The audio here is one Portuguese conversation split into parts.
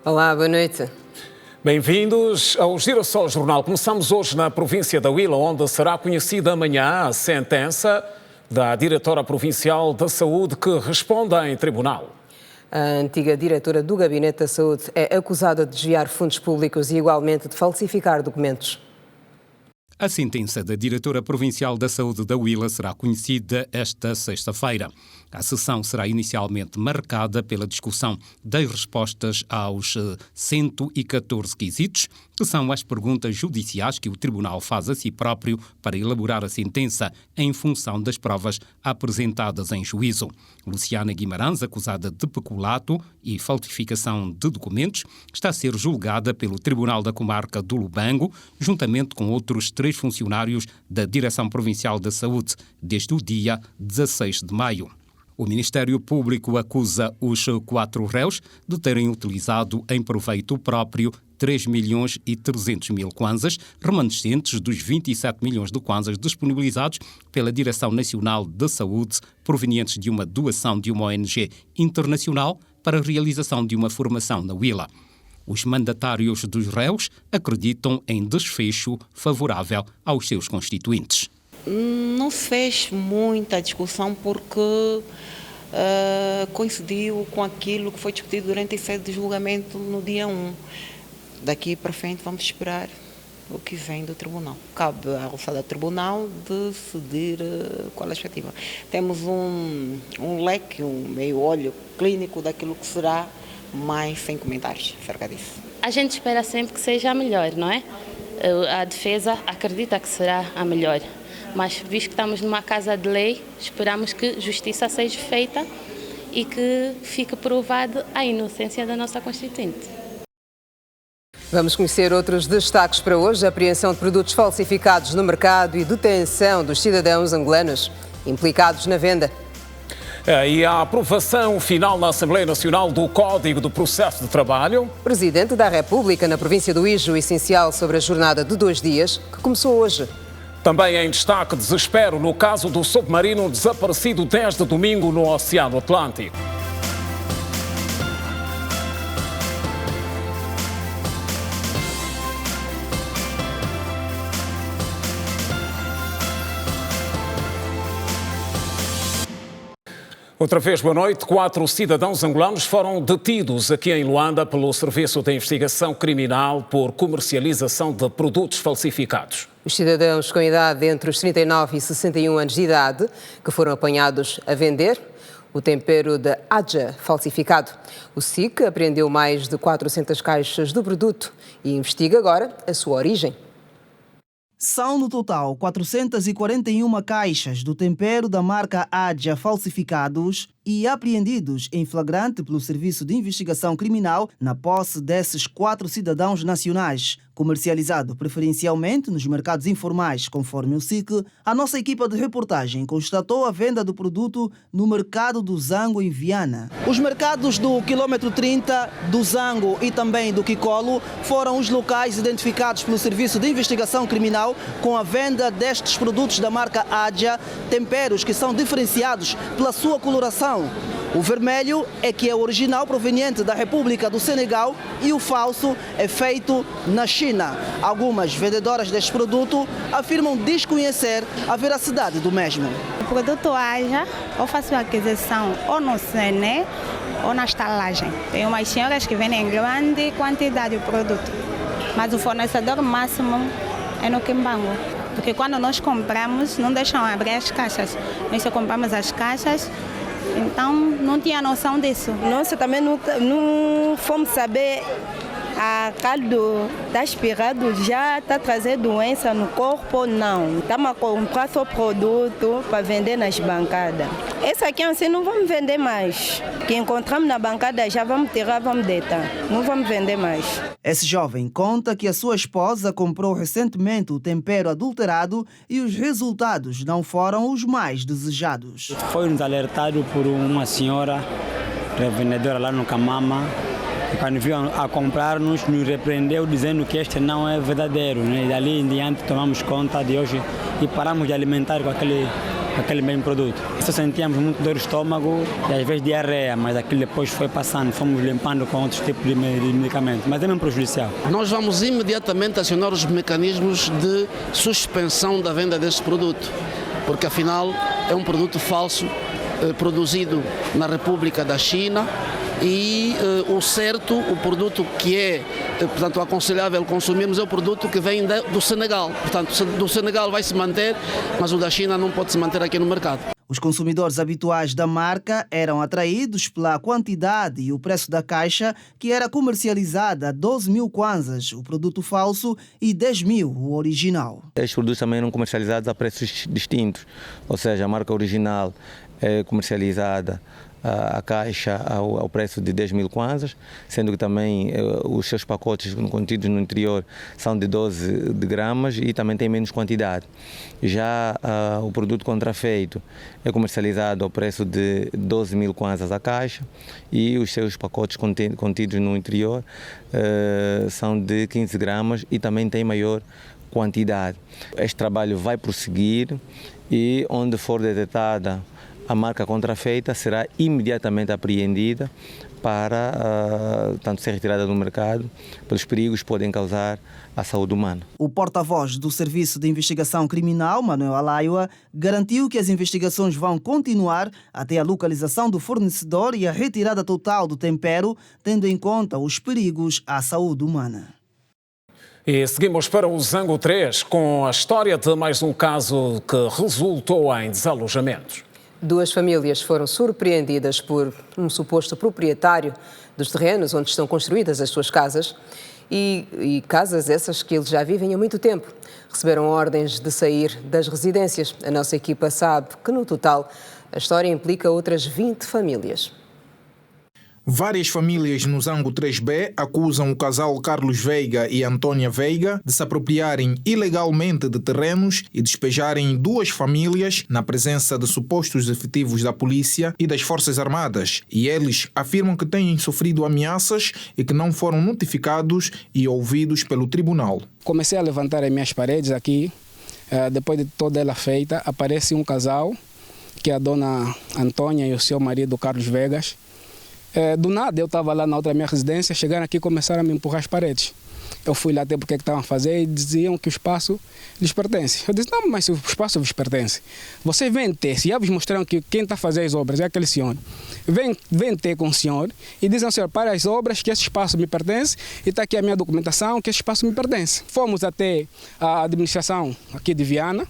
Olá, boa noite. Bem-vindos ao Girassol Jornal. Começamos hoje na província da Huila, onde será conhecida amanhã a sentença da diretora provincial da Saúde que responde em tribunal. A antiga diretora do Gabinete da Saúde é acusada de desviar fundos públicos e igualmente de falsificar documentos. A sentença da diretora provincial da Saúde da Huila será conhecida esta sexta-feira. A sessão será inicialmente marcada pela discussão das respostas aos 114 quesitos, que são as perguntas judiciais que o Tribunal faz a si próprio para elaborar a sentença em função das provas apresentadas em juízo. Luciana Guimarães, acusada de peculato e falsificação de documentos, está a ser julgada pelo Tribunal da Comarca do Lubango, juntamente com outros 3 funcionários da Direção Provincial da Saúde, desde o dia 16 de maio. O Ministério Público acusa os 4 réus de terem utilizado em proveito próprio 3.300.000 kwanzas, remanescentes dos 27 milhões de kwanzas disponibilizados pela Direção Nacional de Saúde, provenientes de uma doação de uma ONG internacional para a realização de uma formação na Huila. Os mandatários dos réus acreditam em desfecho favorável aos seus constituintes. Não se fez muita discussão porque coincidiu com aquilo que foi discutido durante a sede de julgamento no dia 1. Daqui para frente vamos esperar o que vem do tribunal. Cabe à alçada do tribunal decidir qual é a expectativa. Temos um leque, um meio olho clínico daquilo que será, mas sem comentários acerca disso. A gente espera sempre que seja a melhor, não é? A defesa acredita que será a melhor. Mas, visto que estamos numa casa de lei, esperamos que justiça seja feita e que fique provada a inocência da nossa constituinte. Vamos conhecer outros destaques para hoje: a apreensão de produtos falsificados no mercado e detenção dos cidadãos angolanos implicados na venda. E a aprovação final na Assembleia Nacional do Código do Processo de Trabalho. Presidente da República na província do Ijo, essencial sobre a jornada de 2 dias, que começou hoje. Também em destaque, desespero no caso do submarino desaparecido desde domingo no Oceano Atlântico. Outra vez, boa noite. 4 cidadãos angolanos foram detidos aqui em Luanda pelo Serviço de Investigação Criminal por comercialização de produtos falsificados. Os cidadãos com idade entre os 39 e 61 anos de idade, que foram apanhados a vender o tempero de Adja falsificado. O SIC apreendeu mais de 400 caixas do produto e investiga agora a sua origem. São no total 441 caixas do tempero da marca Adja falsificados e apreendidos em flagrante pelo Serviço de Investigação Criminal na posse desses 4 cidadãos nacionais. Comercializado preferencialmente nos mercados informais, conforme o SIC, a nossa equipa de reportagem constatou a venda do produto no mercado do Zango, em Viana. Os mercados do quilômetro 30, do Zango e também do Kikolo foram os locais identificados pelo Serviço de Investigação Criminal com a venda destes produtos da marca Adja, temperos que são diferenciados pela sua coloração. O vermelho é que é o original proveniente da República do Senegal e o falso é feito na China. Algumas vendedoras deste produto afirmam desconhecer a veracidade do mesmo. O produto Adja, ou faço aquisição ou no Sene ou na estalagem. Tem umas senhoras que vendem em grande quantidade o produto, mas o fornecedor máximo é no Quimbango. Porque quando nós compramos, não deixam abrir as caixas. Nós só compramos as caixas. Então, não tinha noção disso. Nós também não fomos saber a caldo está espirrado, já está trazendo doença no corpo, não. Estamos a comprar só produto para vender nas bancadas. Esse aqui assim não vamos vender mais. Que encontramos na bancada já vamos tirar, vamos deitar. Não vamos vender mais. Esse jovem conta que a sua esposa comprou recentemente o tempero adulterado e os resultados não foram os mais desejados. Foi-nos alertado por uma senhora revendedora lá no Camama. Quando viu a comprar-nos, nos repreendeu dizendo que este não é verdadeiro. Né? E dali em diante tomamos conta de hoje e paramos de alimentar com aquele aquele mesmo produto. Só sentíamos muito dor no estômago e às vezes diarreia, mas aquilo depois foi passando, fomos limpando com outros tipos de medicamentos, mas é mesmo prejudicial. Nós vamos imediatamente acionar os mecanismos de suspensão da venda desse produto, porque afinal é um produto falso, produzido na República da China, e o certo, o produto que é, portanto, aconselhável consumirmos é o produto que vem do Senegal. Portanto, do Senegal vai se manter, mas o da China não pode se manter aqui no mercado. Os consumidores habituais da marca eram atraídos pela quantidade e o preço da caixa, que era comercializada a 12 mil kwanzas, o produto falso, e 10 mil, o original. Estes produtos também eram comercializados a preços distintos, ou seja, a marca original é comercializada a caixa ao preço de 10 mil kwanzas, sendo que também os seus pacotes contidos no interior são de 12 gramas e também tem menos quantidade. Já o produto contrafeito é comercializado ao preço de 12 mil kwanzas a caixa e os seus pacotes contidos no interior são de 15 gramas e também tem maior quantidade. Este trabalho vai prosseguir e onde for detectada a marca contrafeita será imediatamente apreendida para tanto ser retirada do mercado pelos perigos que podem causar à saúde humana. O porta-voz do Serviço de Investigação Criminal, Manuel Alaiwa, garantiu que as investigações vão continuar até a localização do fornecedor e a retirada total do tempero, tendo em conta os perigos à saúde humana. E seguimos para o Zango 3 com a história de mais um caso que resultou em desalojamentos. 2 famílias foram surpreendidas por um suposto proprietário dos terrenos onde estão construídas as suas casas e casas essas que eles já vivem há muito tempo. Receberam ordens de sair das residências. A nossa equipa sabe que, no total, a história implica outras 20 famílias. Várias famílias no Zango 3B acusam o casal Carlos Veiga e Antônia Veiga de se apropriarem ilegalmente de terrenos e despejarem 2 famílias na presença de supostos efetivos da polícia e das Forças Armadas. E eles afirmam que têm sofrido ameaças e que não foram notificados e ouvidos pelo tribunal. Comecei a levantar as minhas paredes aqui. Depois de toda ela feita, aparece um casal, que é a dona Antônia e o seu marido Carlos Vegas. Do nada, eu estava lá na outra minha residência, chegaram aqui e começaram a me empurrar as paredes. Eu fui lá até porque estavam a fazer e diziam que o espaço lhes pertence. Eu disse, não, mas o espaço vos pertence. Vocês vêm ter, se já vos mostraram que quem está a fazer as obras é aquele senhor. Vêm ter com o senhor e dizem ao senhor, para as obras, que esse espaço me pertence e está aqui a minha documentação, que esse espaço me pertence. Fomos até a administração aqui de Viana,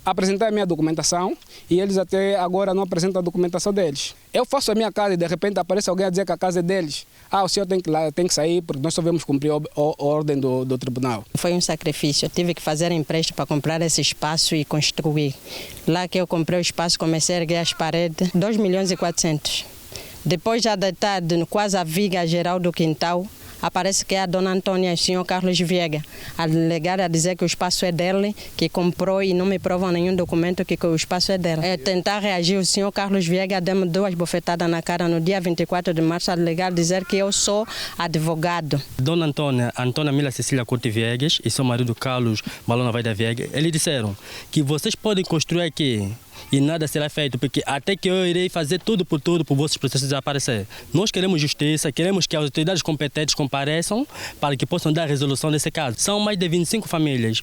apresentar a minha documentação e eles até agora não apresentam a documentação deles. Eu faço a minha casa e de repente aparece alguém a dizer que a casa é deles. O senhor tem que sair porque nós só vamos cumprir a ordem do tribunal. Foi um sacrifício. Eu tive que fazer empréstimo para comprar esse espaço e construir. Lá que eu comprei o espaço, comecei a erguer as paredes, 2 milhões e 400. Depois já de tarde, quase a viga geral do quintal, aparece que é a dona Antônia e o senhor Carlos Veiga, a alegar a dizer que o espaço é dele, que comprou e não me provam nenhum documento que o espaço é dele. É tentar reagir, o senhor Carlos Veiga deu-me 2 bofetadas na cara no dia 24 de março, a alegar dizer que eu sou advogado. Dona Antônia Mila Cecília Corte Viegas e seu marido Carlos Malona Vaida Viegas, eles disseram que vocês podem construir aqui e nada será feito, porque até que eu irei fazer tudo por vossos processos desaparecer. Nós queremos justiça, queremos que as autoridades competentes compareçam para que possam dar resolução desse caso. São mais de 25 famílias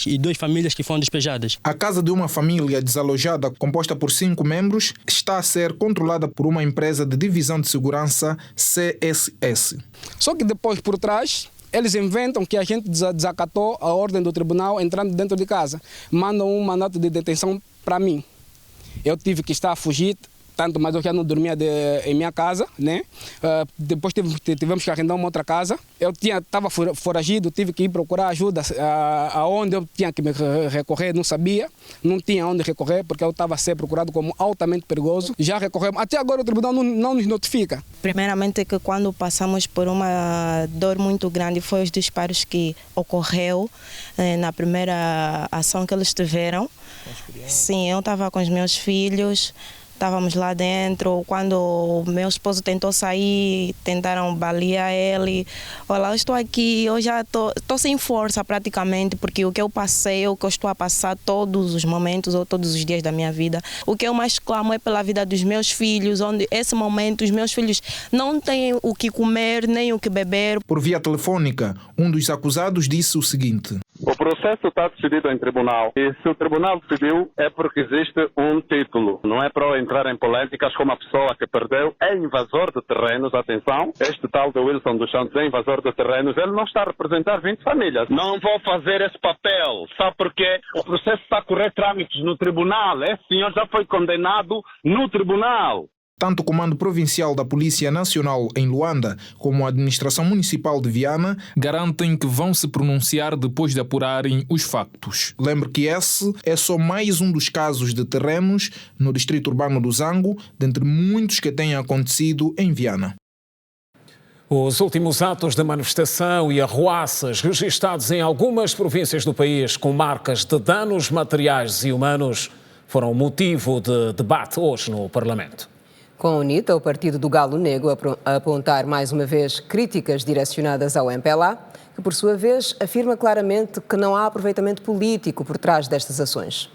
e 2 famílias que foram despejadas. A casa de uma família desalojada, composta por 5 membros, está a ser controlada por uma empresa de divisão de segurança CSS. Só que depois, por trás, eles inventam que a gente desacatou a ordem do tribunal entrando dentro de casa. Mandam uma nota de detenção para mim. Eu tive que estar a fugir, tanto, mas eu já não dormia em minha casa, né? Depois tivemos que arrendar uma outra casa. Eu estava foragido, tive que ir procurar ajuda aonde eu tinha que me recorrer, não sabia, não tinha onde recorrer, porque eu estava a ser procurado como altamente perigoso. Já recorremos, até agora o tribunal não nos notifica. Primeiramente que quando passamos por uma dor muito grande foi os disparos que ocorreu na primeira ação que eles tiveram. Sim, eu estava com os meus filhos. estávamos lá dentro. Quando o meu esposo tentou sair, tentaram balear ele. Olha, eu estou aqui, eu já estou sem força praticamente, porque o que eu passei, o que eu estou a passar todos os momentos ou todos os dias da minha vida. O que eu mais clamo é pela vida dos meus filhos, onde esse momento os meus filhos não têm o que comer nem o que beber. Por via telefónica, um dos acusados disse o seguinte: o processo está decidido em tribunal e se o tribunal decidiu é porque existe um título. Não é para entrar em políticas como a pessoa que perdeu é invasor de terrenos. Atenção, este tal de Wilson dos Santos é invasor de terrenos. Ele não está a representar 20 famílias. Não vou fazer esse papel. Sabe porquê? O processo está a correr trâmites no tribunal. Esse senhor já foi condenado no tribunal. Tanto o Comando Provincial da Polícia Nacional em Luanda como a Administração Municipal de Viana garantem que vão se pronunciar depois de apurarem os factos. Lembre que esse é só mais um dos casos de terrenos no Distrito Urbano do Zango, dentre muitos que têm acontecido em Viana. Os últimos atos de manifestação e arruaças registados em algumas províncias do país com marcas de danos materiais e humanos foram motivo de debate hoje no Parlamento. Com a UNITA, o partido do Galo Negro, a apontar mais uma vez críticas direcionadas ao MPLA, que por sua vez afirma claramente que não há aproveitamento político por trás destas ações.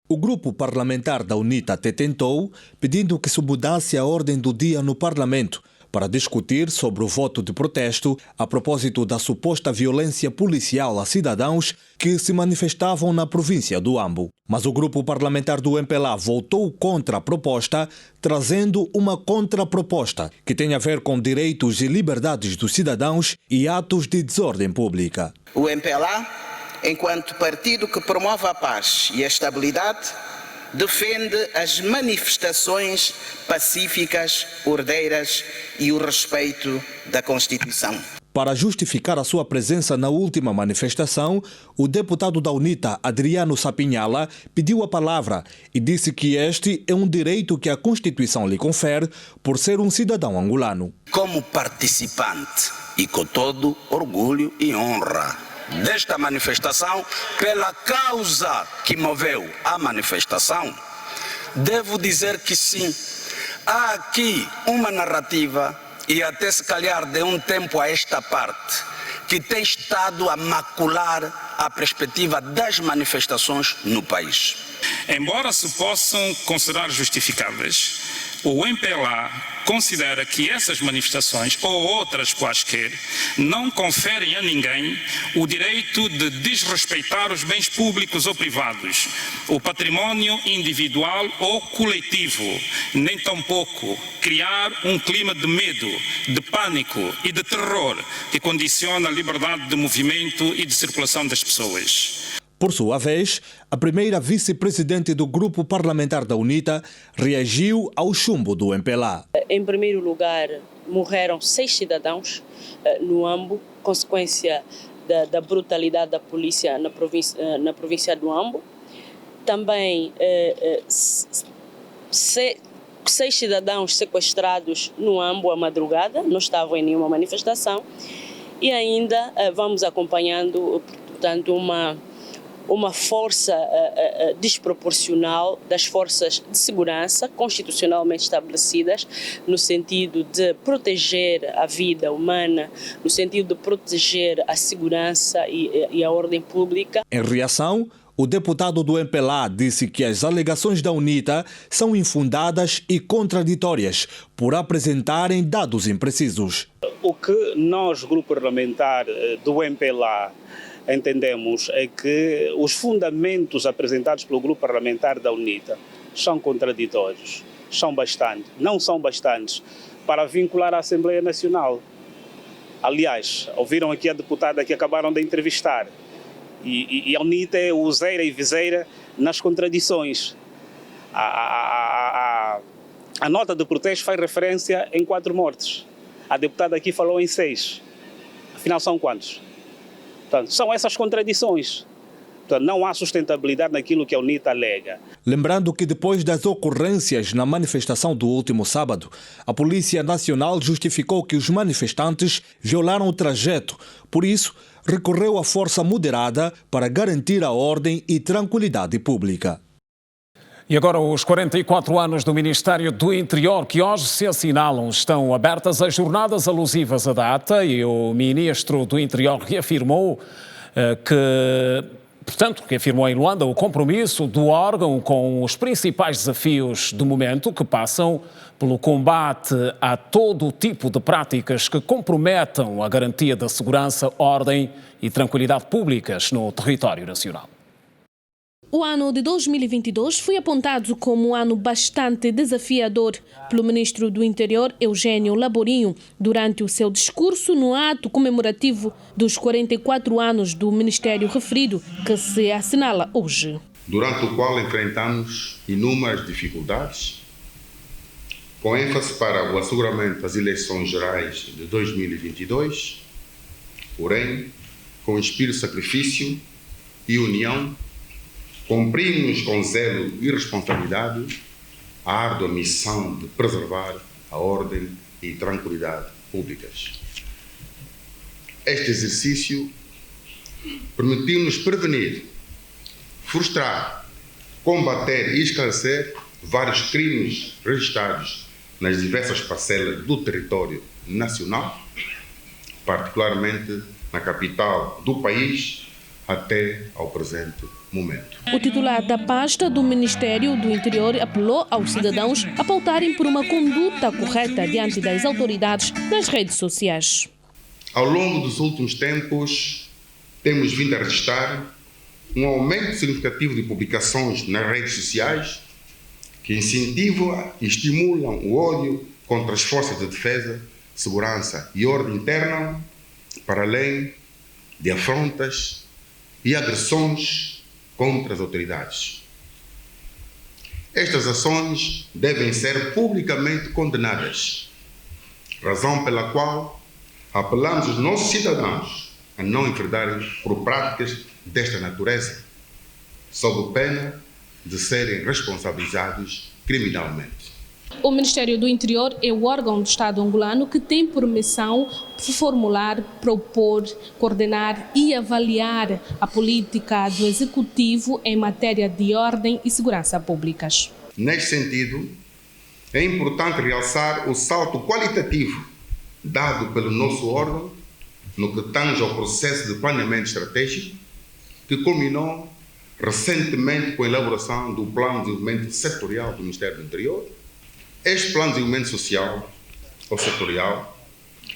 O grupo parlamentar da UNITA até tentou, pedindo que se mudasse a ordem do dia no Parlamento para discutir sobre o voto de protesto a propósito da suposta violência policial a cidadãos que se manifestavam na província do Ambo. Mas o grupo parlamentar do MPLA votou contra a proposta, trazendo uma contraproposta que tem a ver com direitos e liberdades dos cidadãos e atos de desordem pública. O MPLA, enquanto partido que promove a paz e a estabilidade, defende as manifestações pacíficas, ordeiras e o respeito da Constituição. Para justificar a sua presença na última manifestação, o deputado da UNITA, Adriano Sapinhala, pediu a palavra e disse que este é um direito que a Constituição lhe confere por ser um cidadão angolano. Como participante e com todo orgulho e honra desta manifestação, pela causa que moveu a manifestação, devo dizer que sim, há aqui uma narrativa, e até se calhar de um tempo a esta parte, que tem estado a macular a perspectiva das manifestações no país. Embora se possam considerar justificáveis, o MPLA considera que essas manifestações ou outras quaisquer não conferem a ninguém o direito de desrespeitar os bens públicos ou privados, o património individual ou coletivo, nem tampouco criar um clima de medo, de pânico e de terror que condiciona a liberdade de movimento e de circulação das pessoas. Por sua vez, a primeira vice-presidente do grupo parlamentar da UNITA reagiu ao chumbo do MPLA. Em primeiro lugar, morreram 6 cidadãos no Ambo, consequência da brutalidade da polícia na província do Ambo. Também 6 cidadãos sequestrados no Ambo à madrugada, não estavam em nenhuma manifestação. E ainda vamos acompanhando, portanto, uma força desproporcional das forças de segurança constitucionalmente estabelecidas no sentido de proteger a vida humana, no sentido de proteger a segurança e a ordem pública. Em reação, o deputado do MPLA disse que as alegações da UNITA são infundadas e contraditórias por apresentarem dados imprecisos. O que nós, grupo parlamentar do MPLA, entendemos é que os fundamentos apresentados pelo grupo parlamentar da UNITA são contraditórios, não são bastantes para vincular a Assembleia Nacional. Aliás, ouviram aqui a deputada que acabaram de entrevistar, e a UNITA é useira e viseira nas contradições. A nota de protesto faz referência em 4 mortes. A deputada aqui falou em 6. Afinal, são quantos? Portanto, são essas contradições. Portanto, não há sustentabilidade naquilo que a UNITA alega. Lembrando que depois das ocorrências na manifestação do último sábado, a Polícia Nacional justificou que os manifestantes violaram o trajeto. Por isso, recorreu à força moderada para garantir a ordem e tranquilidade pública. E agora os 44 anos do Ministério do Interior que hoje se assinalam. Estão abertas as jornadas alusivas à data e o Ministro do Interior reafirmou reafirmou em Luanda o compromisso do órgão com os principais desafios do momento, que passam pelo combate a todo tipo de práticas que comprometam a garantia da segurança, ordem e tranquilidade públicas no território nacional. O ano de 2022 foi apontado como um ano bastante desafiador pelo Ministro do Interior, Eugênio Laborinho, durante o seu discurso no ato comemorativo dos 44 anos do Ministério referido, que se assinala hoje. Durante o qual enfrentamos inúmeras dificuldades, com ênfase para o asseguramento das eleições gerais de 2022, porém, com espírito de sacrifício e união, cumprimos com zelo e responsabilidade a árdua missão de preservar a ordem e tranquilidade públicas. Este exercício permitiu-nos prevenir, frustrar, combater e esclarecer vários crimes registrados nas diversas parcelas do território nacional, particularmente na capital do país, até ao presente momento. O titular da pasta do Ministério do Interior apelou aos cidadãos a pautarem por uma conduta correta diante das autoridades nas redes sociais. Ao longo dos últimos tempos, temos vindo a registrar um aumento significativo de publicações nas redes sociais que incentivam e estimulam o ódio contra as forças de defesa, segurança e ordem interna, para além de afrontas e agressões contra as autoridades. Estas ações devem ser publicamente condenadas, razão pela qual apelamos aos nossos cidadãos a não enverdarem por práticas desta natureza, sob pena de serem responsabilizados criminalmente. O Ministério do Interior é o órgão do Estado angolano que tem por missão formular, propor, coordenar e avaliar a política do Executivo em matéria de ordem e segurança públicas. Neste sentido, é importante realçar o salto qualitativo dado pelo nosso órgão no que tange ao processo de planeamento estratégico, que culminou recentemente com a elaboração do Plano de Desenvolvimento Setorial do Ministério do Interior. Este Plano de Desenvolvimento Social ou Setorial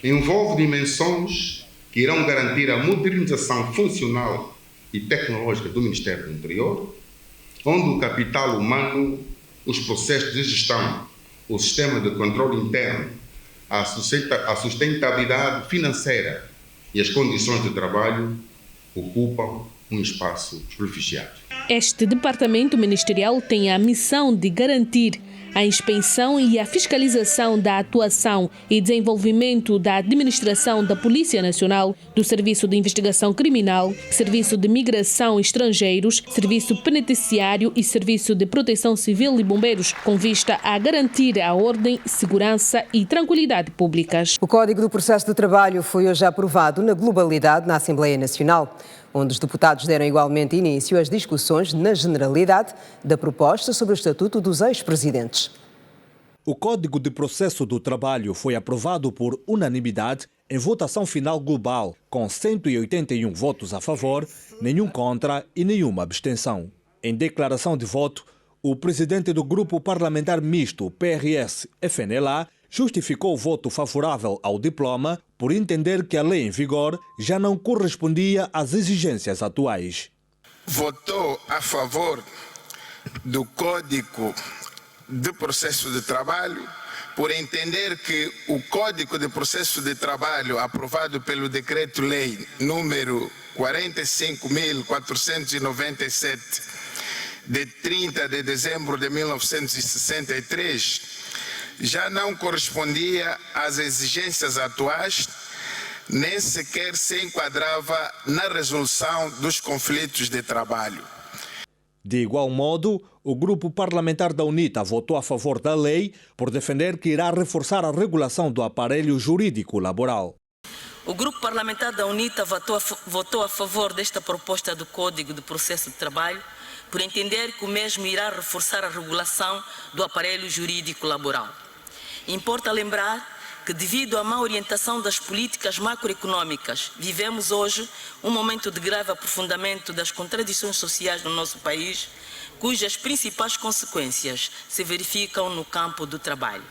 envolve dimensões que irão garantir a modernização funcional e tecnológica do Ministério do Interior, onde o capital humano, os processos de gestão, o sistema de controle interno, a sustentabilidade financeira e as condições de trabalho ocupam um espaço privilegiado. Este departamento ministerial tem a missão de garantir a inspeção e a fiscalização da atuação e desenvolvimento da administração da Polícia Nacional, do Serviço de Investigação Criminal, Serviço de Migração e Estrangeiros, Serviço Penitenciário e Serviço de Proteção Civil e Bombeiros, com vista a garantir a ordem, segurança e tranquilidade públicas. O Código do Processo de Trabalho foi hoje aprovado na globalidade na Assembleia Nacional, onde os deputados deram igualmente início às discussões na generalidade da proposta sobre o Estatuto dos Ex-Presidentes. O Código de Processo do Trabalho foi aprovado por unanimidade em votação final global, com 181 votos a favor, nenhum contra e nenhuma abstenção. Em declaração de voto, o presidente do Grupo Parlamentar Misto PRS-FNLA justificou o voto favorável ao diploma por entender que a lei em vigor já não correspondia às exigências atuais. Votou a favor do Código de Processo de Trabalho por entender que o Código de Processo de Trabalho aprovado pelo Decreto-Lei número 45.497 de 30 de dezembro de 1963 já não correspondia às exigências atuais, nem sequer se enquadrava na resolução dos conflitos de trabalho. De igual modo, o grupo parlamentar da UNITA votou a favor da lei por defender que irá reforçar a regulação do aparelho jurídico laboral. O grupo parlamentar da UNITA votou a favor desta proposta do Código de Processo de Trabalho por entender que o mesmo irá reforçar a regulação do aparelho jurídico laboral. Importa lembrar que, devido à má orientação das políticas macroeconômicas, vivemos hoje um momento de grave aprofundamento das contradições sociais no nosso país, cujas principais consequências se verificam no campo do trabalho.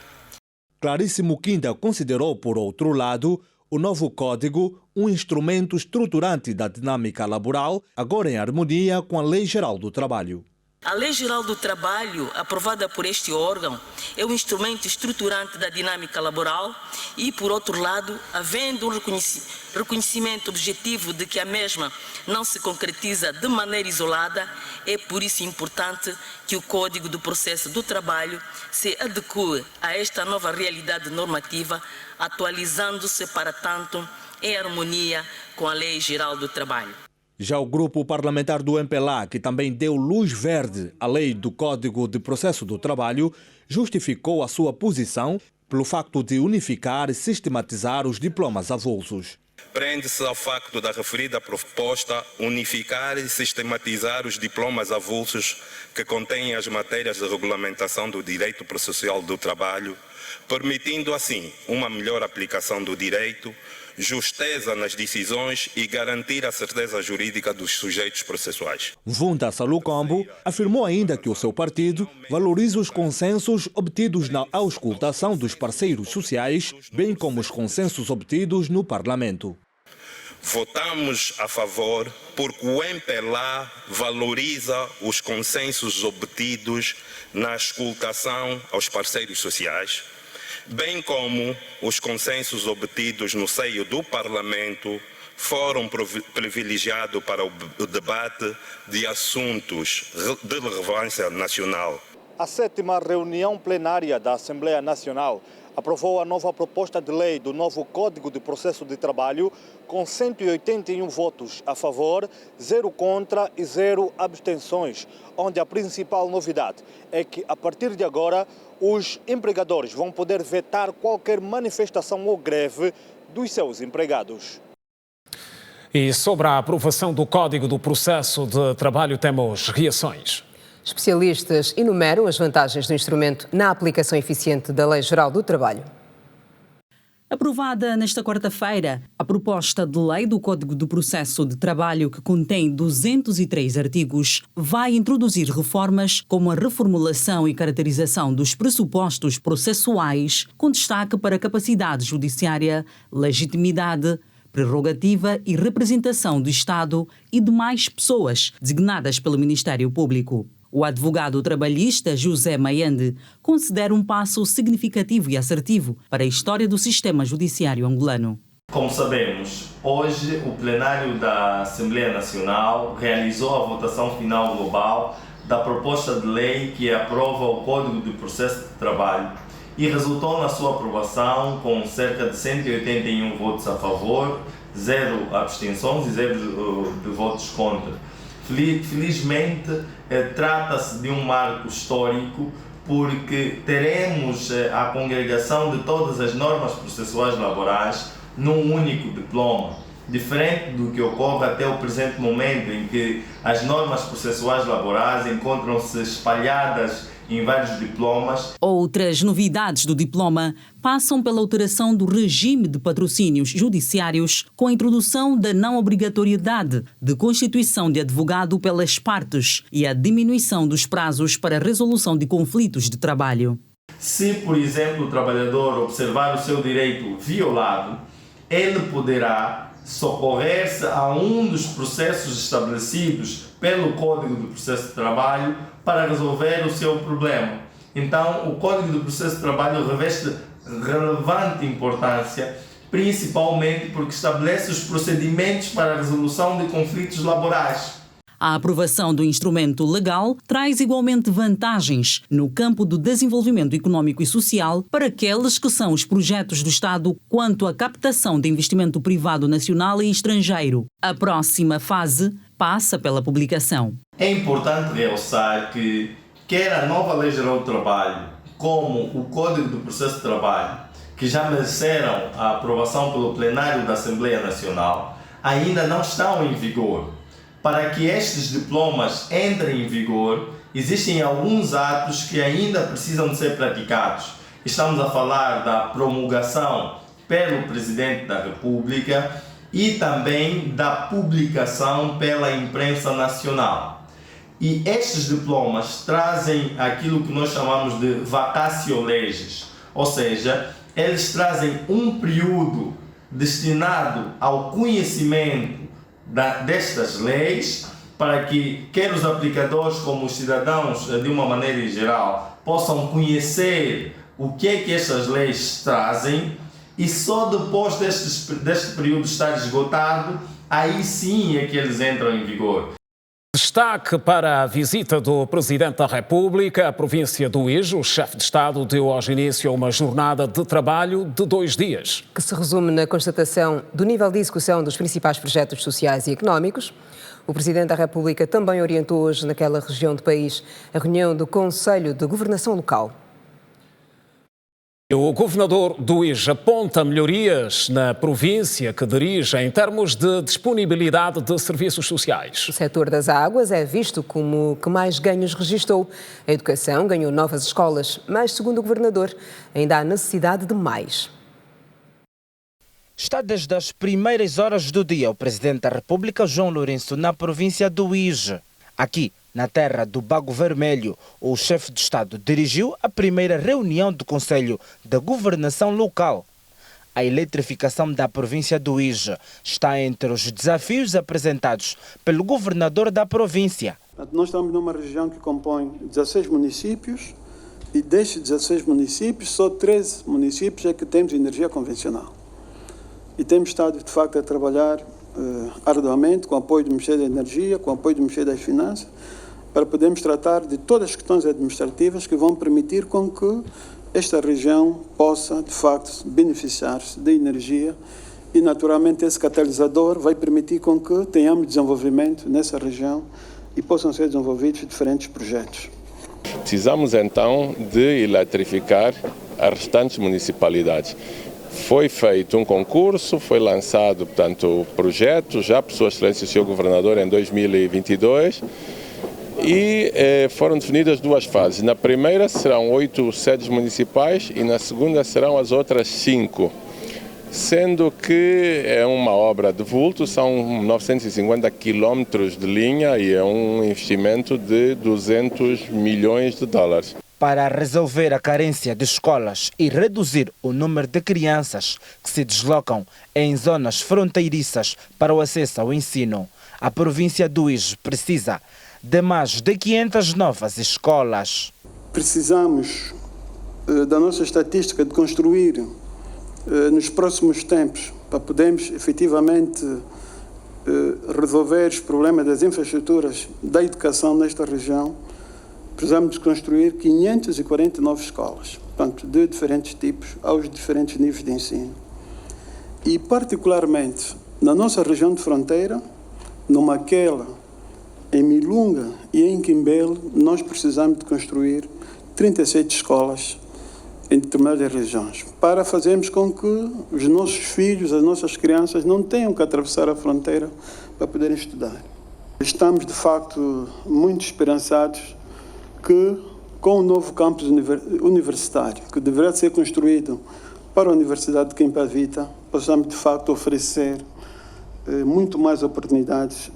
Clarice Mukinda considerou, por outro lado, o novo Código um instrumento estruturante da dinâmica laboral, agora em harmonia com a Lei Geral do Trabalho. A Lei Geral do Trabalho, aprovada por este órgão, é um instrumento estruturante da dinâmica laboral e, por outro lado, havendo um reconhecimento objetivo de que a mesma não se concretiza de maneira isolada, é por isso importante que o Código do Processo do Trabalho se adeque a esta nova realidade normativa, atualizando-se, para tanto, em harmonia com a Lei Geral do Trabalho. Já o grupo parlamentar do MPLA, que também deu luz verde à lei do Código de Processo do Trabalho, justificou a sua posição pelo facto de unificar e sistematizar os diplomas avulsos. Prende-se ao facto da referida proposta unificar e sistematizar os diplomas avulsos que contêm as matérias de regulamentação do direito processual do trabalho, permitindo assim uma melhor aplicação do direito, justeza nas decisões e garantir a certeza jurídica dos sujeitos processuais. Vunda Salucombo afirmou ainda que o seu partido valoriza os consensos obtidos na auscultação dos parceiros sociais, bem como os consensos obtidos no Parlamento. Votamos a favor porque o MPLA valoriza os consensos obtidos na auscultação aos parceiros sociais, bem como os consensos obtidos no seio do Parlamento foram privilegiados para o debate de assuntos de relevância nacional. A 7ª reunião plenária da Assembleia Nacional aprovou a nova proposta de lei do novo Código de Processo de Trabalho com 181 votos a favor, 0 contra e 0 abstenções, onde a principal novidade é que, a partir de agora, os empregadores vão poder vetar qualquer manifestação ou greve dos seus empregados. E sobre a aprovação do Código do Processo de Trabalho, temos reações. Especialistas enumeram as vantagens do instrumento na aplicação eficiente da Lei Geral do Trabalho. Aprovada nesta quarta-feira, a proposta de lei do Código do Processo de Trabalho, que contém 203 artigos, vai introduzir reformas como a reformulação e caracterização dos pressupostos processuais, com destaque para a capacidade judiciária, legitimidade, prerrogativa e representação do Estado e demais pessoas designadas pelo Ministério Público. O advogado trabalhista José Mayande considera um passo significativo e assertivo para a história do sistema judiciário angolano. Como sabemos, hoje o plenário da Assembleia Nacional realizou a votação final global da proposta de lei que aprova o Código de Processo de Trabalho e resultou na sua aprovação com cerca de 181 votos a favor, 0 abstenções e 0 de votos contra. Felizmente, trata-se de um marco histórico porque teremos a congregação de todas as normas processuais laborais num único diploma, diferente do que ocorre até o presente momento, em que as normas processuais laborais encontram-se espalhadas em vários diplomas. Outras novidades do diploma passam pela alteração do regime de patrocínios judiciários, com a introdução da não obrigatoriedade de constituição de advogado pelas partes e a diminuição dos prazos para a resolução de conflitos de trabalho. Se, por exemplo, o trabalhador observar o seu direito violado, ele poderá socorrer-se a um dos processos estabelecidos pelo Código do Processo de Trabalho para resolver o seu problema. Então, o Código do Processo de Trabalho reveste relevante importância, principalmente porque estabelece os procedimentos para a resolução de conflitos laborais. A aprovação do instrumento legal traz igualmente vantagens no campo do desenvolvimento econômico e social para aqueles que são os projetos do Estado quanto à captação de investimento privado nacional e estrangeiro. A próxima fase passa pela publicação. É importante realçar que quer a nova Lei Geral do Trabalho, como o Código do Processo de Trabalho, que já mereceram a aprovação pelo plenário da Assembleia Nacional, ainda não estão em vigor. Para que estes diplomas entrem em vigor, existem alguns atos que ainda precisam de ser praticados. Estamos a falar da promulgação pelo Presidente da República e também da publicação pela imprensa nacional. E estes diplomas trazem aquilo que nós chamamos de vacatio legis, ou seja, eles trazem um período destinado ao conhecimento destas leis, para que quer os aplicadores como os cidadãos, de uma maneira geral, possam conhecer o que é que estas leis trazem, e só depois deste período estar esgotado, aí sim é que eles entram em vigor. Destaque para a visita do Presidente da República à província do Uíge. O chefe de Estado deu hoje início a uma jornada de trabalho de 2 dias. Que se resume na constatação do nível de execução dos principais projetos sociais e económicos. O Presidente da República também orientou hoje naquela região do país a reunião do Conselho de Governação Local. O governador do Uíge aponta melhorias na província que dirige em termos de disponibilidade de serviços sociais. O setor das águas é visto como o que mais ganhos registrou. A educação ganhou novas escolas, mas, segundo o governador, ainda há necessidade de mais. Está desde as primeiras horas do dia o Presidente da República, João Lourenço, na província do Uíge. Aqui, na terra do Bago Vermelho, o chefe de Estado dirigiu a primeira reunião do Conselho de Governação Local. A eletrificação da província do Uíge está entre os desafios apresentados pelo governador da província. Nós estamos numa região que compõe 16 municípios e destes 16 municípios, só 13 municípios é que temos energia convencional. E temos estado, de facto, a trabalhar arduamente com o apoio do Ministério da Energia, com o apoio do Ministério das Finanças, para podermos tratar de todas as questões administrativas que vão permitir com que esta região possa, de facto, beneficiar-se da energia e, naturalmente, esse catalisador vai permitir com que tenhamos desenvolvimento nessa região e possam ser desenvolvidos diferentes projetos. Precisamos, então, de eletrificar as restantes municipalidades. Foi feito um concurso, foi lançado, portanto, o projeto, já por Sua Excelência o Sr. Governador, em 2022, e foram definidas 2 fases. Na primeira serão 8 sedes municipais e na segunda serão as outras 5, sendo que é uma obra de vulto, são 950 quilómetros de linha e é um investimento de 200 milhões de dólares. Para resolver a carência de escolas e reduzir o número de crianças que se deslocam em zonas fronteiriças para o acesso ao ensino, a província do Uíge precisa de mais de 500 novas escolas. Precisamos da nossa estatística de construir nos próximos tempos, para podermos efetivamente resolver os problemas das infraestruturas da educação nesta região. Precisamos de construir 549 escolas, portanto, de diferentes tipos, aos diferentes níveis de ensino. E, particularmente, na nossa região de fronteira, no Maquela, em Milunga e em Quimbele, nós precisamos de construir 37 escolas em determinadas regiões, para fazermos com que os nossos filhos, as nossas crianças, não tenham que atravessar a fronteira para poderem estudar. Estamos, de facto, muito esperançados que, com o novo campus universitário, que deverá ser construído para a Universidade de Quimbavita, possamos, de facto, oferecer muito mais oportunidades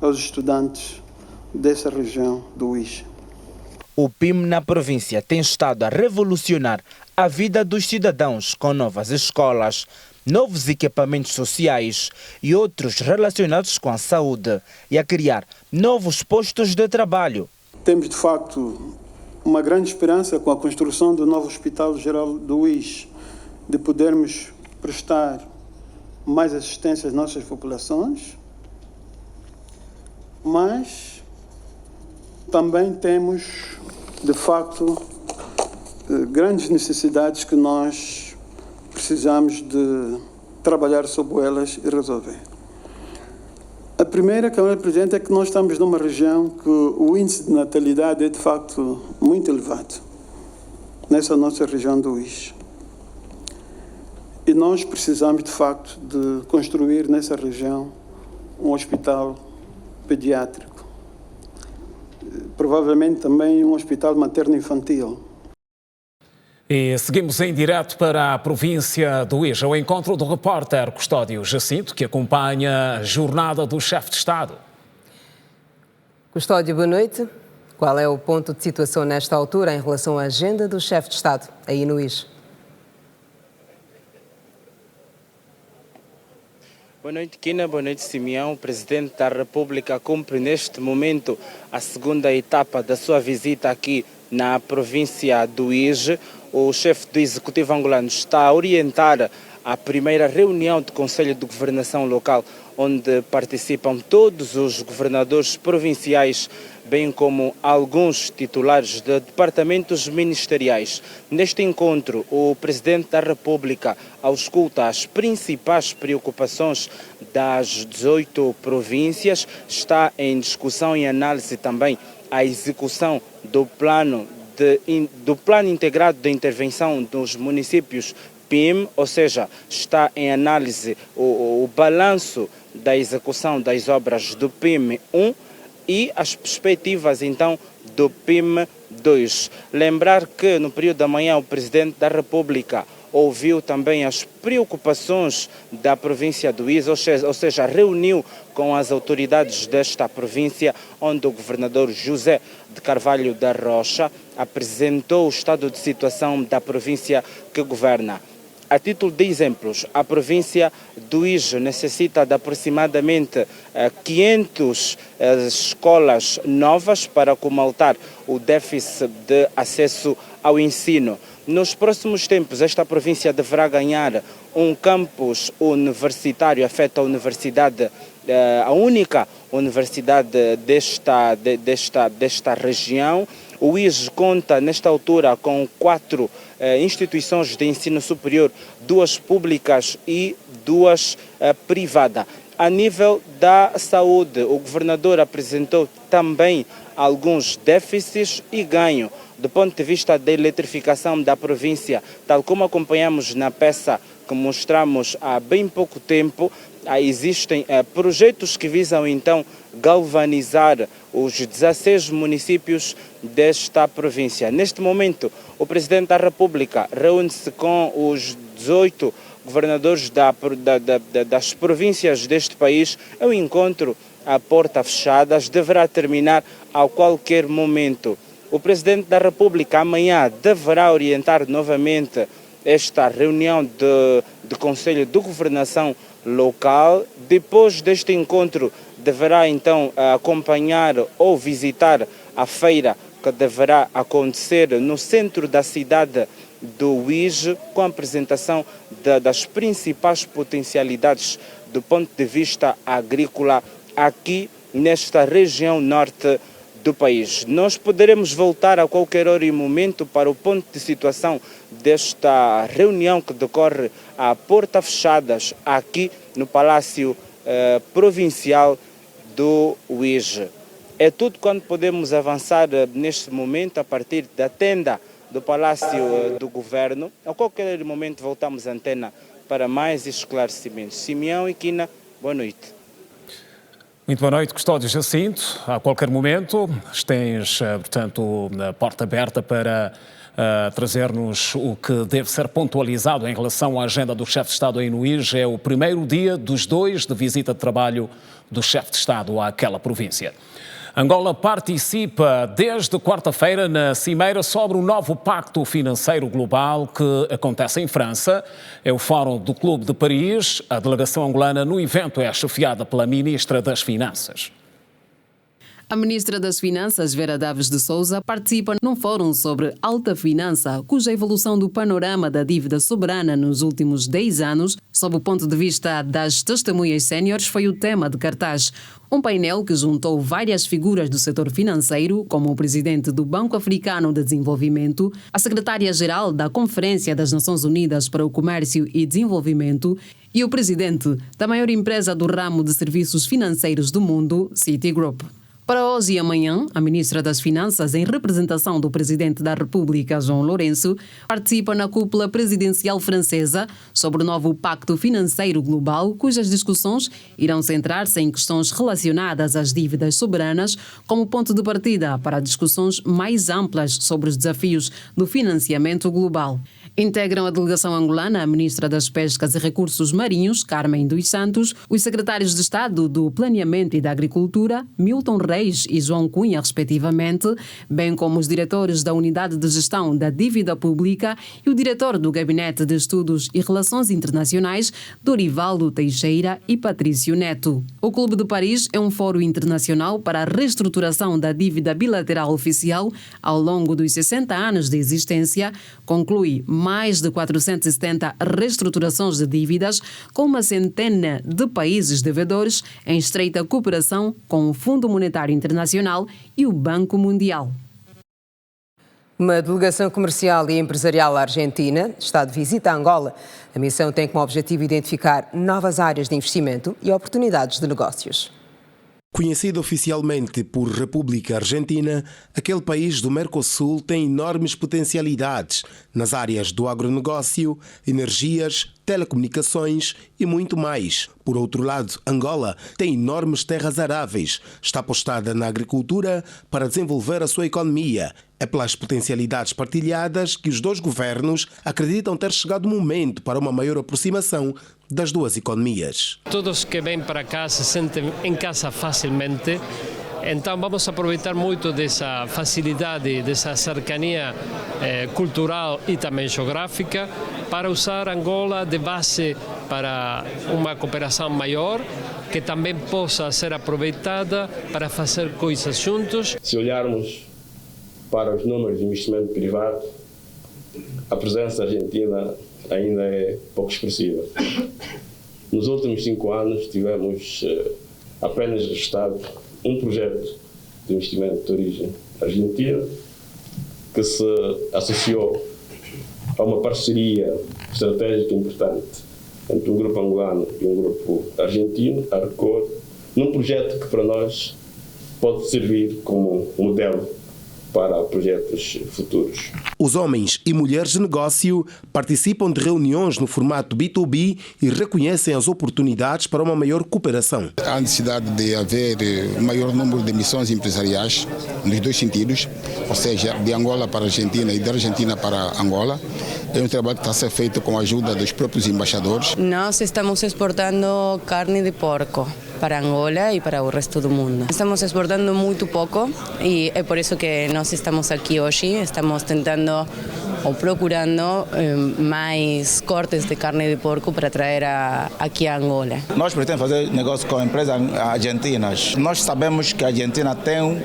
aos estudantes dessa região do Uíge. O PIM na província tem estado a revolucionar a vida dos cidadãos com novas escolas, novos equipamentos sociais e outros relacionados com a saúde e a criar novos postos de trabalho. Temos, de facto, uma grande esperança com a construção do novo Hospital Geral do Uíge, de podermos prestar mais assistência às nossas populações, mas também temos, de facto, grandes necessidades que nós precisamos de trabalhar sobre elas e resolver. A primeira, Câmara Presidente, é que nós estamos numa região que o índice de natalidade é, de facto, muito elevado, nessa nossa região do Uíge. E nós precisamos, de facto, de construir nessa região um hospital pediátrico, provavelmente também um hospital materno-infantil. E seguimos em direto para a província do Uís, ao encontro do repórter Custódio Jacinto, que acompanha a jornada do chefe de Estado. Custódio, boa noite. Qual é o ponto de situação nesta altura em relação à agenda do chefe de Estado aí no Uís? Boa noite, Quina. Boa noite, Simeão. O Presidente da República cumpre neste momento a segunda etapa da sua visita aqui na província do Uís. O chefe do Executivo angolano está a orientar a primeira reunião do Conselho de Governação Local, onde participam todos os governadores provinciais, bem como alguns titulares de departamentos ministeriais. Neste encontro, o Presidente da República ausculta as principais preocupações das 18 províncias. Está em discussão e análise também a execução do plano integrado de intervenção dos municípios PIM, ou seja, está em análise o balanço da execução das obras do PIM 1 e as perspectivas então do PIM 2. Lembrar que no período da manhã o Presidente da República ouviu também as preocupações da província do Uís, ou seja, reuniu com as autoridades desta província, onde o governador José de Carvalho da Rocha apresentou o estado de situação da província que governa. A título de exemplos, a província do Uís necessita de aproximadamente 500 escolas novas para comatar o déficit de acesso ao ensino. Nos próximos tempos, esta província deverá ganhar um campus universitário, afeta a universidade, a única universidade desta região. O Uís conta, nesta altura, com 4 instituições de ensino superior, 2 públicas e 2 privadas. A nível da saúde, o governador apresentou também alguns déficits e ganho do ponto de vista da eletrificação da província, tal como acompanhamos na peça que mostramos há bem pouco tempo. Existem projetos que visam então galvanizar os 16 municípios desta província. Neste momento, o Presidente da República reúne-se com os 18 governadores das províncias deste país. É um encontro a portas fechadas, deverá terminar a qualquer momento. O Presidente da República amanhã deverá orientar novamente esta reunião de Conselho de Governação Local. Depois deste encontro, deverá então acompanhar ou visitar a feira que deverá acontecer no centro da cidade do Uís, com a apresentação das principais potencialidades do ponto de vista agrícola aqui nesta região norte do país. Nós poderemos voltar a qualquer hora e momento para o ponto de situação desta reunião que decorre a portas fechadas aqui no Palácio Provincial do Uís. É tudo quanto podemos avançar neste momento a partir da tenda do Palácio do Governo. A qualquer momento voltamos à antena para mais esclarecimentos. Simeão e Quina, boa noite. Muito boa noite, Custódio Jacinto. A qualquer momento tens, portanto, a porta aberta para trazer-nos o que deve ser pontualizado em relação à agenda do chefe de Estado aí no Uís. É o primeiro dia dos 2 de visita de trabalho do chefe de Estado àquela província. Angola participa desde quarta-feira na cimeira sobre o novo Pacto Financeiro Global que acontece em França. É o Fórum do Clube de Paris. A delegação angolana no evento é chefiada pela Ministra das Finanças. A Ministra das Finanças, Vera Daves de Souza, participa num fórum sobre alta finança, cuja evolução do panorama da dívida soberana nos últimos 10 anos, sob o ponto de vista das testemunhas séniores, foi o tema de cartaz. Um painel que juntou várias figuras do setor financeiro, como o presidente do Banco Africano de Desenvolvimento, a secretária-geral da Conferência das Nações Unidas para o Comércio e Desenvolvimento e o presidente da maior empresa do ramo de serviços financeiros do mundo, Citigroup. Para hoje e amanhã, a ministra das Finanças, em representação do presidente da República, João Lourenço, participa na cúpula presidencial francesa sobre o novo Pacto Financeiro Global, cujas discussões irão centrar-se em questões relacionadas às dívidas soberanas como ponto de partida para discussões mais amplas sobre os desafios do financiamento global. Integram a delegação angolana a ministra das Pescas e Recursos Marinhos, Carmen dos Santos, os secretários de Estado do Planeamento e da Agricultura, Milton Reis e João Cunha, respectivamente, bem como os diretores da Unidade de Gestão da Dívida Pública e o diretor do Gabinete de Estudos e Relações Internacionais, Dorivaldo Teixeira e Patrício Neto. O Clube de Paris é um fórum internacional para a reestruturação da dívida bilateral oficial ao longo dos 60 anos de existência, conclui mais de 470 reestruturações de dívidas com uma centena de países devedores em estreita cooperação com o Fundo Monetário Internacional e o Banco Mundial. Uma delegação comercial e empresarial argentina está de visita a Angola. A missão tem como objetivo identificar novas áreas de investimento e oportunidades de negócios. Conhecido oficialmente por República Argentina, aquele país do Mercosul tem enormes potencialidades nas áreas do agronegócio, energias, telecomunicações e muito mais. Por outro lado, Angola tem enormes terras aráveis, está apostada na agricultura para desenvolver a sua economia. É pelas potencialidades partilhadas que os dois governos acreditam ter chegado o momento para uma maior aproximação das duas economias. Todos que vêm para cá se sentem em casa facilmente, então vamos aproveitar muito dessa facilidade, dessa cercania cultural e também geográfica para usar Angola de base para uma cooperação maior que também possa ser aproveitada para fazer coisas juntos. Se olharmos para os números de investimento privado, a presença argentina ainda é pouco expressiva. Nos últimos 5 anos tivemos apenas registrado um projeto de investimento de origem argentina que se associou a uma parceria estratégica importante entre um grupo angolano e um grupo argentino, a Recor, num projeto que para nós pode servir como modelo para projetos futuros. Os homens e mulheres de negócio participam de reuniões no formato B2B e reconhecem as oportunidades para uma maior cooperação. Há necessidade de haver maior número de missões empresariais nos dois sentidos, ou seja, de Angola para a Argentina e da Argentina para Angola. É um trabalho que está a ser feito com a ajuda dos próprios embaixadores. Nós estamos exportando carne de porco para Angola e para o resto do mundo. Estamos exportando muito pouco e é por isso que nós estamos aqui hoje. Estamos tentando ou procurando mais cortes de carne de porco para trazer aqui a Angola. Nós pretendemos fazer negócio com empresas argentinas. Nós sabemos que a Argentina tem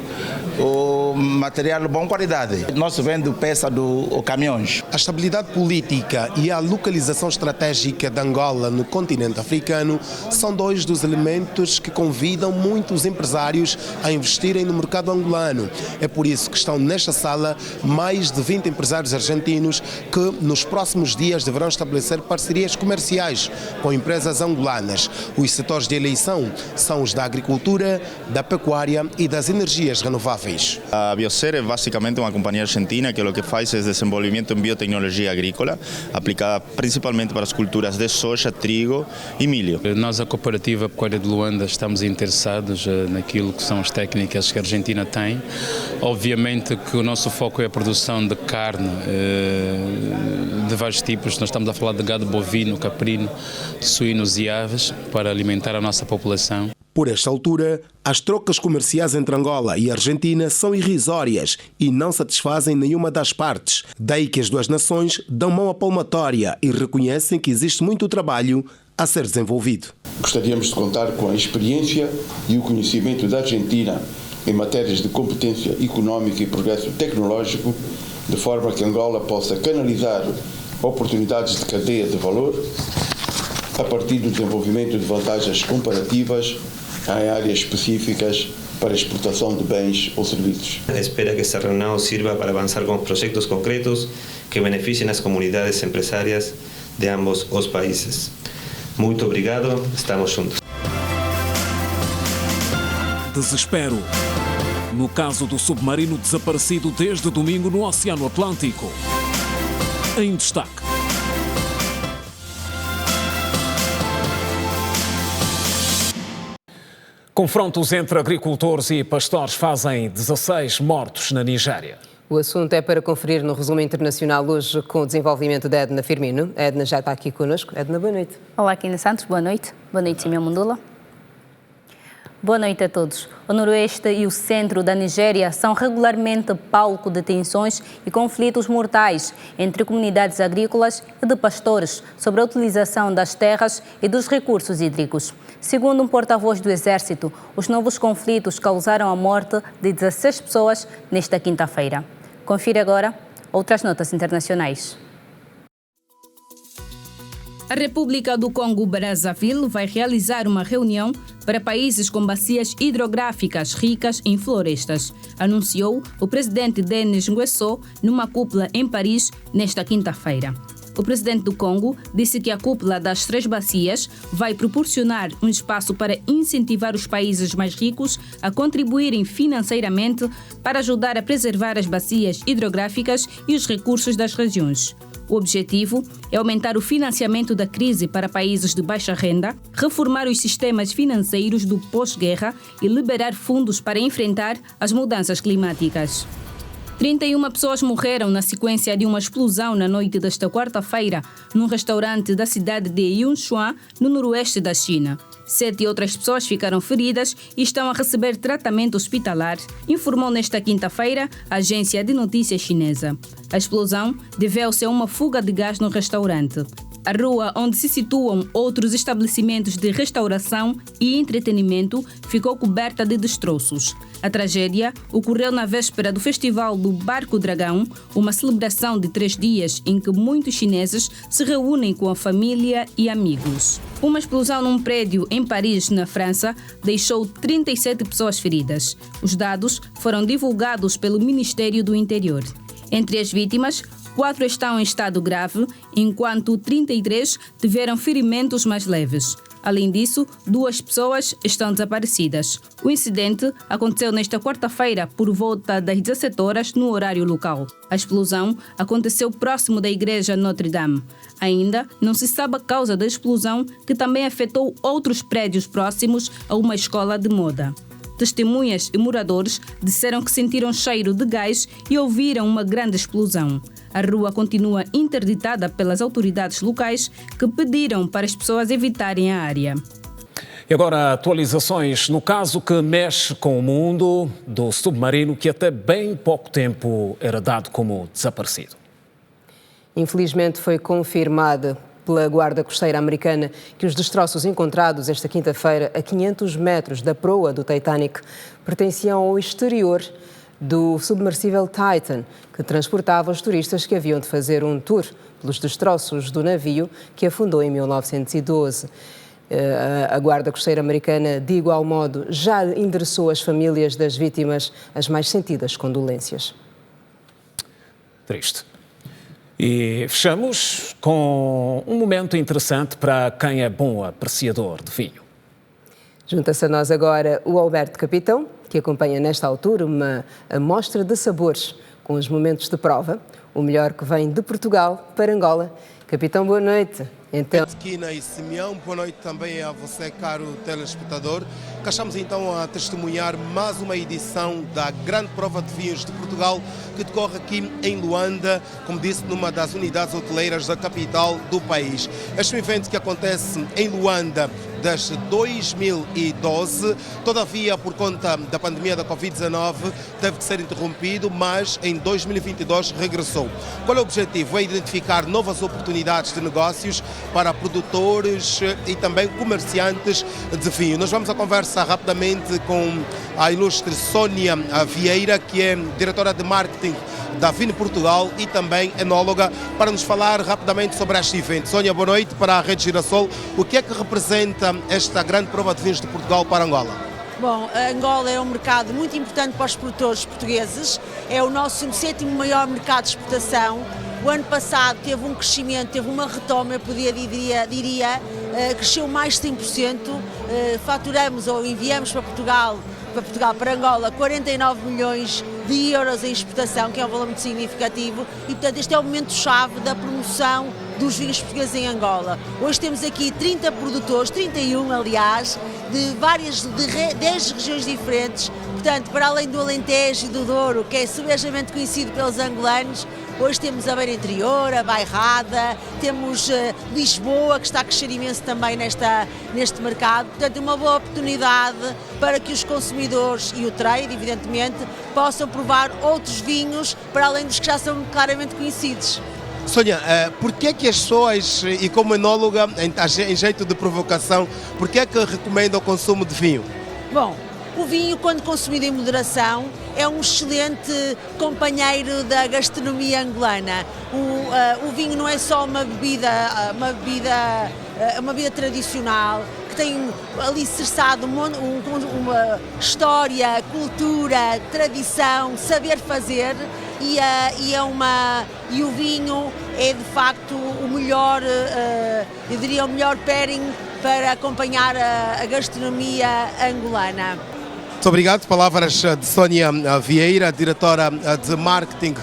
o material de boa qualidade. Nós vendemos peças do caminhões. A estabilidade política e a localização estratégica de Angola no continente africano são dois dos elementos que convidam muitos empresários a investirem no mercado angolano. É por isso que estão nesta sala mais de 20 empresários argentinos que nos próximos dias deverão estabelecer parcerias comerciais com empresas angolanas. Os setores de eleição são os da agricultura, da pecuária e das energias renováveis. A Biocer é basicamente uma companhia argentina que o que faz é desenvolvimento em biotecnologia agrícola, aplicada principalmente para as culturas de soja, trigo e milho. Nós, a Cooperativa Pecuária de Luanda, estamos interessados naquilo que são as técnicas que a Argentina tem. Obviamente que o nosso foco é a produção de carne de vários tipos. Nós estamos a falar de gado bovino, caprino, suínos e aves para alimentar a nossa população. Por esta altura, as trocas comerciais entre Angola e Argentina são irrisórias e não satisfazem nenhuma das partes. Daí que as duas nações dão mão à palmatória e reconhecem que existe muito trabalho a ser desenvolvido. Gostaríamos de contar com a experiência e o conhecimento da Argentina em matérias de competência económica e progresso tecnológico, de forma que Angola possa canalizar oportunidades de cadeia de valor a partir do desenvolvimento de vantagens comparativas em áreas específicas para exportação de bens ou serviços. Espera que esta reunião sirva para avançar com projetos concretos que beneficiem as comunidades empresárias de ambos os países. Muito obrigado, estamos juntos. Desespero. no caso do submarino desaparecido desde domingo no Oceano Atlântico. Em destaque. Confrontos entre agricultores e pastores fazem 16 mortos na Nigéria. O assunto é para conferir no resumo internacional hoje com o desenvolvimento da Edna Firmino. A Edna já está aqui connosco. Edna, boa noite. Olá, Kina Santos, boa noite. Boa noite, Simão Mundula. Boa noite a todos. O noroeste e o centro da Nigéria são regularmente palco de tensões e conflitos mortais entre comunidades agrícolas e de pastores sobre a utilização das terras e dos recursos hídricos. Segundo um porta-voz do Exército, os novos conflitos causaram a morte de 16 pessoas nesta quinta-feira. Confira agora outras notas internacionais. A República do Congo-Brazzaville vai realizar uma reunião para países com bacias hidrográficas ricas em florestas, anunciou o presidente Denis Nguesso numa cúpula em Paris nesta quinta-feira. O presidente do Congo disse que a cúpula das 3 bacias vai proporcionar um espaço para incentivar os países mais ricos a contribuírem financeiramente para ajudar a preservar as bacias hidrográficas e os recursos das regiões. O objetivo é aumentar o financiamento da crise para países de baixa renda, reformar os sistemas financeiros do pós-guerra e liberar fundos para enfrentar as mudanças climáticas. 31 pessoas morreram na sequência de uma explosão na noite desta quarta-feira num restaurante da cidade de Yunchuan, no noroeste da China. 7 outras pessoas ficaram feridas e estão a receber tratamento hospitalar, informou nesta quinta-feira a agência de notícias chinesa. A explosão deveu-se a uma fuga de gás no restaurante. A rua onde se situam outros estabelecimentos de restauração e entretenimento ficou coberta de destroços. A tragédia ocorreu na véspera do Festival do Barco Dragão, uma celebração de 3 dias em que muitos chineses se reúnem com a família e amigos. Uma explosão num prédio em Paris, na França, deixou 37 pessoas feridas. Os dados foram divulgados pelo Ministério do Interior. Entre as vítimas, 4 estão em estado grave, enquanto 33 tiveram ferimentos mais leves. Além disso, 2 pessoas estão desaparecidas. O incidente aconteceu nesta quarta-feira por volta das 17 horas no horário local. A explosão aconteceu próximo da igreja Notre Dame. Ainda não se sabe a causa da explosão, que também afetou outros prédios próximos a uma escola de moda. Testemunhas e moradores disseram que sentiram cheiro de gás e ouviram uma grande explosão. A rua continua interditada pelas autoridades locais, que pediram para as pessoas evitarem a área. E agora, atualizações no caso que mexe com o mundo do submarino que até bem pouco tempo era dado como desaparecido. Infelizmente foi confirmado pela Guarda Costeira americana que os destroços encontrados esta quinta-feira a 500 metros da proa do Titanic pertenciam ao exterior do submersível Titan, que transportava os turistas que haviam de fazer um tour pelos destroços do navio que afundou em 1912. A Guarda Costeira americana, de igual modo, já endereçou às famílias das vítimas as mais sentidas condolências. Triste. E fechamos com um momento interessante para quem é bom apreciador de vinho. Junta-se a nós agora o Alberto Capitão, que acompanha nesta altura uma amostra de sabores com os momentos de prova, o melhor que vem de Portugal para Angola. Capitão, boa noite. Então... Quina e Simeão, boa noite também a você, caro telespectador. Cá estamos então a testemunhar mais uma edição da Grande Prova de Vinhos de Portugal, que decorre aqui em Luanda, como disse, numa das unidades hoteleiras da capital do país. Este é um evento que acontece em Luanda desde 2012, todavia por conta da pandemia da Covid-19 teve que ser interrompido, mas em 2022 regressou. Qual é o objetivo? É identificar novas oportunidades de negócios para produtores e também comerciantes de vinho. Nós vamos a conversar rapidamente com a ilustre Sónia Vieira, que é diretora de marketing da Vino Portugal e também enóloga, para nos falar rapidamente sobre este evento. Sónia, boa noite para a Rede Girassol. O que é que representa esta grande prova de vinhos de Portugal para Angola? Bom, Angola é um mercado muito importante para os produtores portugueses, é o nosso 7º maior mercado de exportação. O ano passado teve um crescimento, teve uma retoma, eu diria, cresceu mais de 100%, faturamos ou enviamos para Portugal para Portugal, para Angola, 49 milhões de euros em exportação, que é um valor muito significativo, e portanto este é o momento-chave da promoção dos vinhos portugueses em Angola. Hoje temos aqui 30 produtores, 31 aliás, de 10 regiões diferentes, portanto para além do Alentejo e do Douro, que é subejamente conhecido pelos angolanos, hoje temos a Beira Interior, a Bairrada, temos Lisboa, que está a crescer imenso também neste mercado. Portanto, uma boa oportunidade para que os consumidores e o trade, evidentemente, possam provar outros vinhos para além dos que já são claramente conhecidos. Sônia, por que as pessoas, e como enóloga, em jeito de provocação, por que recomendam o consumo de vinho? Bom, o vinho, quando consumido em moderação, é um excelente companheiro da gastronomia angolana. O vinho não é só uma bebida tradicional, que tem alicerçado uma história, cultura, tradição, saber fazer, e o vinho é de facto o melhor, eu diria o melhor pairing para acompanhar a gastronomia angolana. Muito obrigado. Palavras de Sônia Vieira, diretora de marketing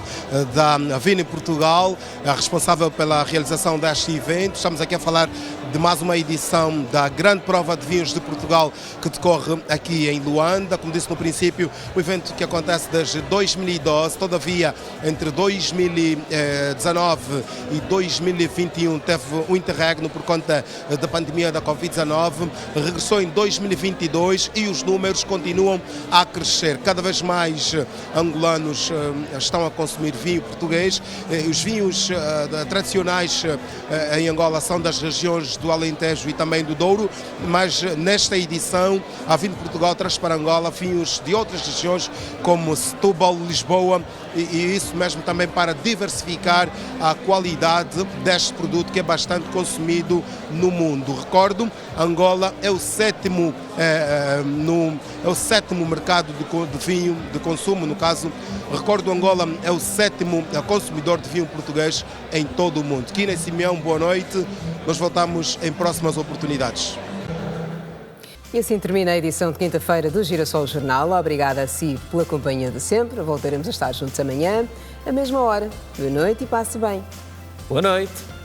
da Vini Portugal, responsável pela realização deste evento. Estamos aqui a falar de mais uma edição da Grande Prova de Vinhos de Portugal, que decorre aqui em Luanda. Como disse no princípio, o evento que acontece desde 2012, todavia entre 2019 e 2021 teve um interregno por conta da pandemia da Covid-19, regressou em 2022 e os números continuam a crescer. Cada vez mais angolanos estão a consumir vinho português. Os vinhos tradicionais em Angola são das regiões do Alentejo e também do Douro, mas nesta edição a Vini Portugal traz para Angola vinhos de outras regiões como Setúbal, Lisboa, e isso mesmo também para diversificar a qualidade deste produto que é bastante consumido no mundo. Recordo, Angola é o sétimo mercado de vinho de consumo, no caso, recordo, Angola é o sétimo consumidor de vinho português em todo o mundo. Kina e Simeão, boa noite. Nós voltamos em próximas oportunidades. E assim termina a edição de quinta-feira do Girassol Jornal. Obrigada a si pela companhia de sempre. Voltaremos a estar juntos amanhã, à mesma hora. Boa noite e passe bem. Boa noite.